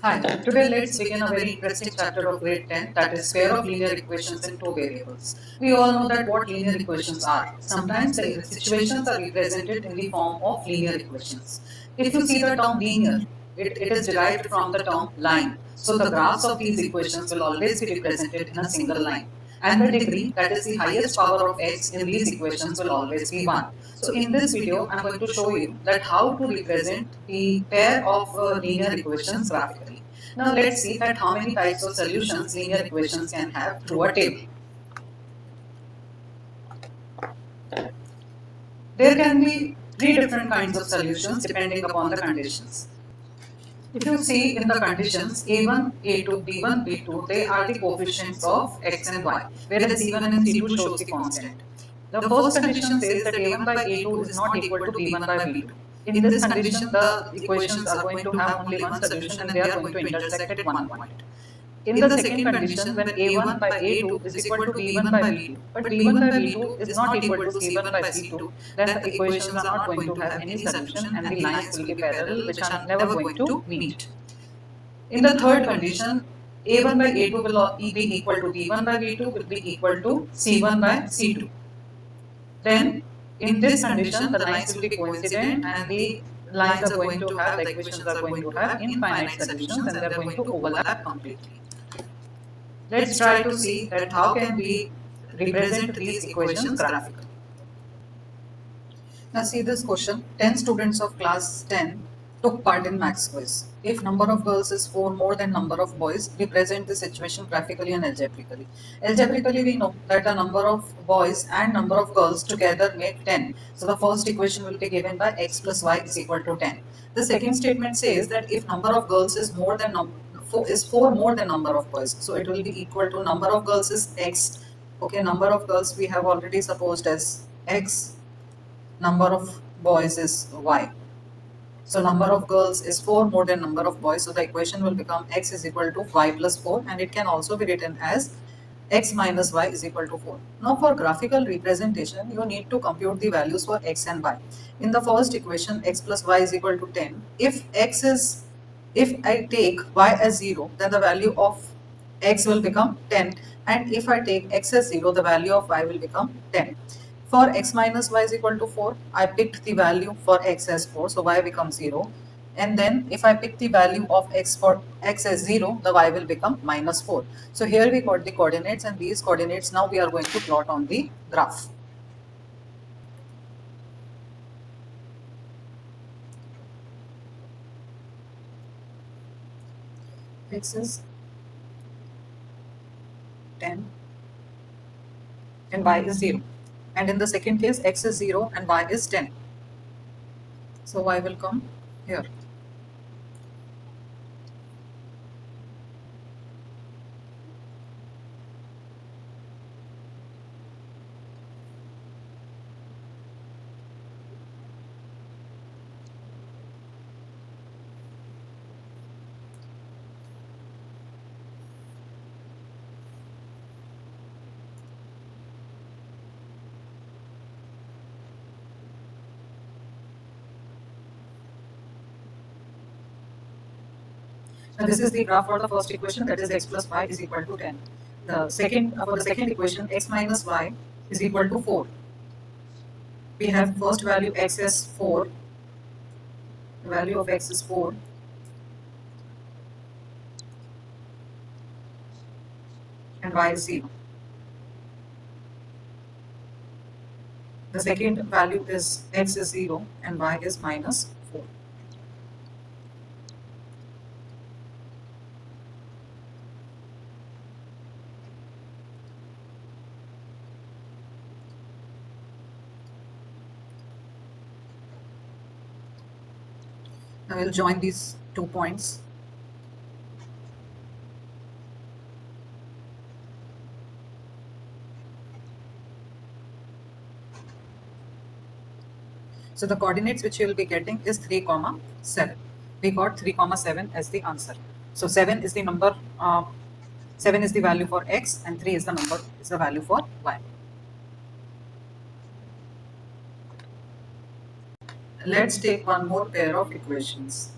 Hi, today let's begin a very interesting chapter of grade 10, that is pair of linear equations in two variables. We all know that what linear equations are. Sometimes the situations are represented in the form of linear equations. If you see the term linear, it is derived from the term line. So the graphs of these equations will always be represented in a single line. And the degree, that is the highest power of x in these equations, will always be 1. So in this video, I am going to show you that how to represent the pair of linear equations graphically. Now let's see that how many types of solutions linear equations can have through a table. There can be three different kinds of solutions depending upon the conditions. If you see in the conditions A1, A2, B1, B2, they are the coefficients of x and y, whereas C1 and C2 shows the constant. The first condition says that A1 by A2 is not equal to B1 by B2. In this condition, the equations are going to have only one solution and they are going to intersect at one point. In the second condition, when A1 by A2 is equal to B1 by B2, but B1 by B2 is not equal to C1 by C2, then the equations are not going to have any solution and the lines will be parallel, which are never going to meet. In the third condition, A1 by A2 will be equal to B1 by B2 will be equal to C1 by C2. Then, in this condition, the lines will be coincident and the lines are going to have, the equations are going to have infinite solutions and they are going to overlap completely. Let's try to see that how can we represent these equations graphically. Now see this question, 10 students of class 10 took part in maths quiz. If number of girls is 4 more than number of boys, represent the situation graphically and algebraically. Algebraically we know that the number of boys and number of girls together make 10. So the first equation will be given by x plus y is equal to 10. The second statement says that if number of girls is more than 4 more than number of boys, so it will be equal to number of girls is x. Okay, number of girls we have already supposed as x, number of boys is y. So number of girls is 4 more than number of boys. So the equation will become x is equal to y plus 4 and it can also be written as x minus y is equal to 4. Now for graphical representation, you need to compute the values for x and y. In the first equation, x plus y is equal to 10. If I take y as 0, then the value of x will become 10. And if I take x as 0, the value of y will become 10. For x minus y is equal to 4, I picked the value for x as 4, so y becomes 0. And then if I pick the value of x for x as 0, the y will become minus 4. So here we got the coordinates and these coordinates now we are going to plot on the graph. X is 10 and y is 0. And in the second case, x is 0 and y is 10. So y will come here. Now this is the graph for the first equation, that is x plus y is equal to 10. The second for the second equation, x minus y is equal to 4. We have first value x as 4. The value of x is 4. And y is 0. The second value is x is 0 and y is minus 4. Now we'll join these 2 points. So the coordinates which you will be getting is 3, 7. We got 3, 7 as the answer. So 7 is the number, 7 is the value for x and 3 is the value for y. Let's take one more pair of equations.